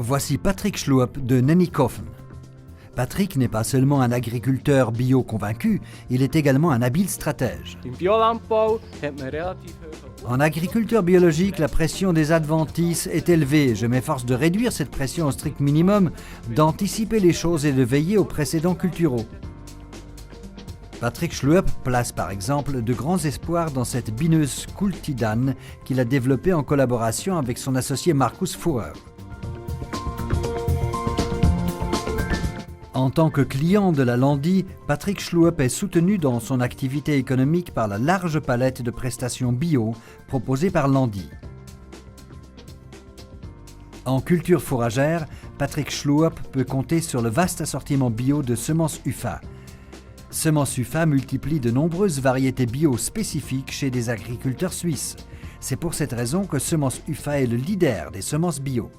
Voici Patrick Schluep de Nennikofen. Patrick n'est pas seulement un agriculteur bio convaincu, il est également un habile stratège. En agriculture biologique, la pression des adventices est élevée. Je m'efforce de réduire cette pression au strict minimum, d'anticiper les choses et de veiller aux précédents culturaux. Patrick Schluep place par exemple de grands espoirs dans cette bineuse Kultidan qu'il a développée en collaboration avec son associé Markus Fuhrer. En tant que client de la Landi, Patrick Schluep est soutenu dans son activité économique par la large palette de prestations bio proposées par Landi. En culture fourragère, Patrick Schluep peut compter sur le vaste assortiment bio de semences UFA. Semences UFA multiplient de nombreuses variétés bio spécifiques chez des agriculteurs suisses. C'est pour cette raison que Semences UFA est le leader des semences bio.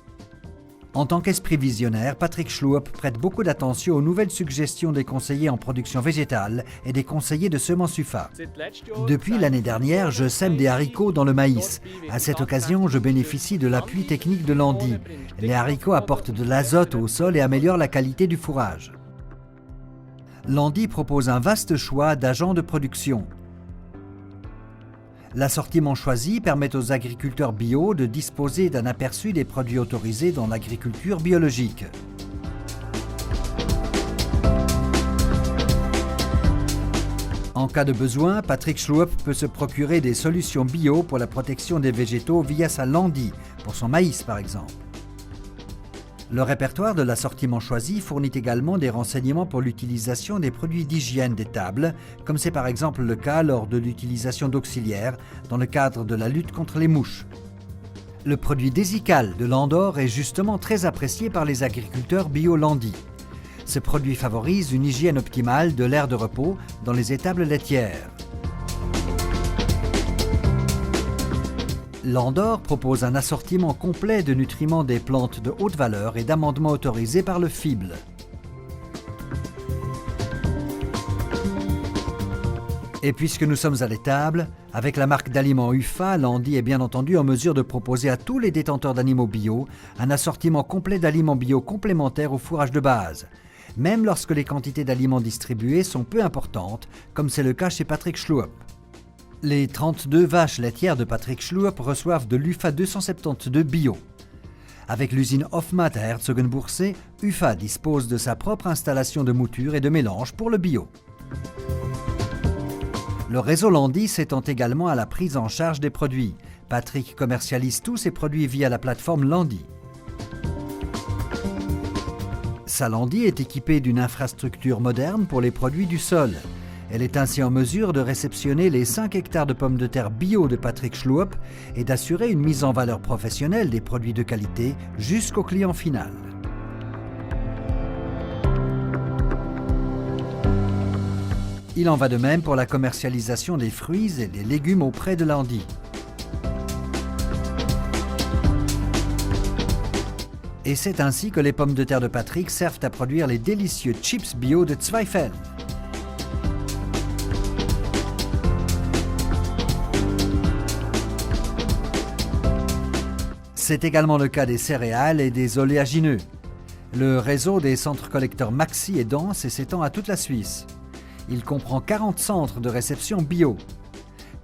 En tant qu'esprit visionnaire, Patrick Schluep prête beaucoup d'attention aux nouvelles suggestions des conseillers en production végétale et des conseillers de semences UFA. Depuis l'année dernière, je sème des haricots dans le maïs. À cette occasion, je bénéficie de l'appui technique de Landi. Les haricots apportent de l'azote au sol et améliorent la qualité du fourrage. Landi propose un vaste choix d'agents de production. L'assortiment choisi permet aux agriculteurs bio de disposer d'un aperçu des produits autorisés dans l'agriculture biologique. En cas de besoin, Patrick Schluep peut se procurer des solutions bio pour la protection des végétaux via sa Landi, pour son maïs par exemple. Le répertoire de l'assortiment choisi fournit également des renseignements pour l'utilisation des produits d'hygiène des tables, comme c'est par exemple le cas lors de l'utilisation d'auxiliaires dans le cadre de la lutte contre les mouches. Le produit Desical de Landor est justement très apprécié par les agriculteurs bio-Landi. Ce produit favorise une hygiène optimale de l'aire de repos dans les étables laitières. Landor propose un assortiment complet de nutriments des plantes de haute valeur et d'amendements autorisés par le FIBL. Et puisque nous sommes à l'étable, avec la marque d'aliments UFA, Landi est bien entendu en mesure de proposer à tous les détenteurs d'animaux bio un assortiment complet d'aliments bio complémentaires au fourrage de base, même lorsque les quantités d'aliments distribués sont peu importantes, comme c'est le cas chez Patrick Schluep. Les 32 vaches laitières de Patrick Schluep reçoivent de l'UFA 272 bio. Avec l'usine Hofmat à Herzogenbursee, UFA dispose de sa propre installation de mouture et de mélange pour le bio. Le réseau Landi s'étend également à la prise en charge des produits. Patrick commercialise tous ses produits via la plateforme Landi. Sa Landi est équipée d'une infrastructure moderne pour les produits du sol. Elle est ainsi en mesure de réceptionner les 5 hectares de pommes de terre bio de Patrick Schluep et d'assurer une mise en valeur professionnelle des produits de qualité jusqu'au client final. Il en va de même pour la commercialisation des fruits et des légumes auprès de Landi. Et c'est ainsi que les pommes de terre de Patrick servent à produire les délicieux chips bio de Zweifel. C'est également le cas des céréales et des oléagineux. Le réseau des centres collecteurs Maxi est dense et s'étend à toute la Suisse. Il comprend 40 centres de réception bio.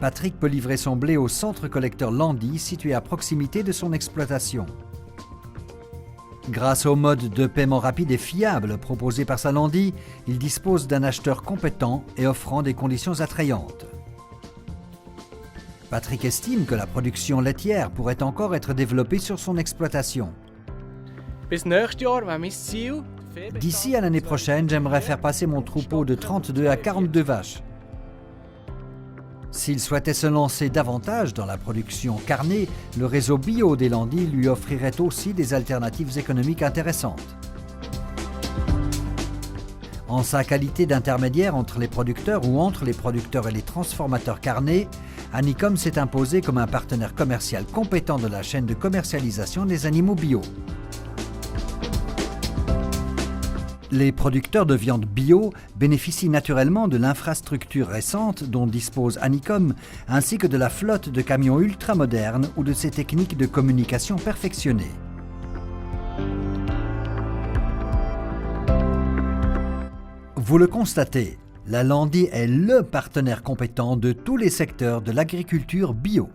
Patrick peut livrer son blé au centre collecteur Landi situé à proximité de son exploitation. Grâce au mode de paiement rapide et fiable proposé par sa Landi, il dispose d'un acheteur compétent et offrant des conditions attrayantes. Patrick estime que la production laitière pourrait encore être développée sur son exploitation. D'ici à l'année prochaine, j'aimerais faire passer mon troupeau de 32 à 42 vaches. S'il souhaitait se lancer davantage dans la production carnée, le réseau bio des Landi lui offrirait aussi des alternatives économiques intéressantes. En sa qualité d'intermédiaire entre les producteurs ou entre les producteurs et les transformateurs carnés, Anicom s'est imposé comme un partenaire commercial compétent de la chaîne de commercialisation des animaux bio. Les producteurs de viande bio bénéficient naturellement de l'infrastructure récente dont dispose Anicom, ainsi que de la flotte de camions ultramodernes ou de ses techniques de communication perfectionnées. Vous le constatez, la Landi est le partenaire compétent de tous les secteurs de l'agriculture bio.